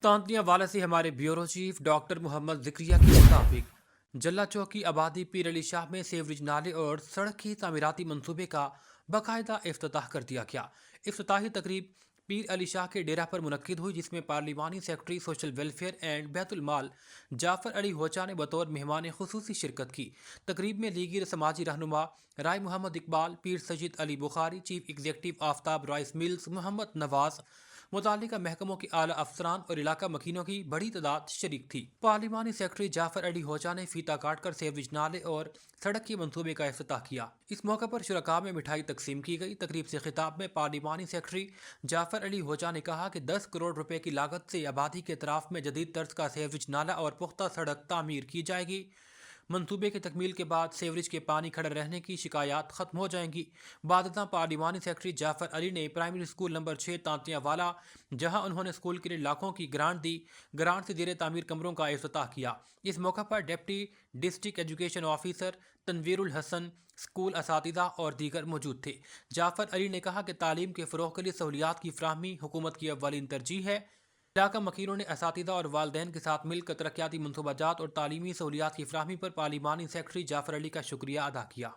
तांतिया वाला से हमारे bureau chief doctor Mohammad Zikriya के मुताबिक जल्ला चौकी आबादी पीर अली शाह में सेवरेज नाले और सड़क की तामीराती मंसूबे का बाकायदा इफ्तिताह कर दिया गया। इफ्तिताही तकरीब पीर अली शाह के डेरा पर मुनक्किद हुई, जिसमें पार्लिमानी secretary social welfare and Baitul Mal Jafar Ali Hocha ने बतौर मेहमान खुसूसी शिरकत की। तकरीब में लीगी समाजी रहनुमा राय Muhammad Iqbal, Pir Sajid Ali Bukhari, chief executive Aftab rice mills Muhammad Nawaz, मुतालिका महकमों के आला अफसरान और इलाका मकीनों की बड़ी तादाद शरीक थी। पार्लिमानी सेक्रेटरी जाफर अली होचा ने फीता काट कर सेवरेज नाले और सड़क के मंसूबे का इफ्तिताह किया। इस मौके पर शुरका में मिठाई तकसीम की गई। तकरीब से खिताब में पार्लिमानी सेक्रेटरी जाफर अली होचा ने कहा कि 10 करोड़ रुपए की लागत से आबादी के अतराफ में जदीद तर्ज का सेवरेज नाला और पुख्ता सड़क तामीर की जाएगी। मंसूबे की तकमील के बाद सेवरेज के पानी खड़े रहने की शिकायत खत्म हो जाएंगी। बादता पार्लिमानी सेक्रेटरी जाफर अली ने प्राइमरी स्कूल नंबर 6 तांतिया वाला, जहां उन्होंने स्कूल के लिए लाखों की ग्रांट दी, ग्रांट से जेर तामीर कमरों का इफ्तिताह किया। इस मौका पर deputy district education officer Tanvirul Hasan, school असातिज़ा और दीगर मौजूद थे। जाफर अली ने कहा कि तालीम के फ़रोग़ के लिए सहूलियात की फ्राहमी हुकूमत की अव्वलीन तरजीह है। इलाका मकीनों ने असातिज़ा और वालदैन के साथ मिलकर तरक्याती मनसूबाजात और तालीमी सहूलियात की फ्राहमी पर पार्लिमानी सेक्रेटरी जाफर अली का शुक्रिया अदा किया।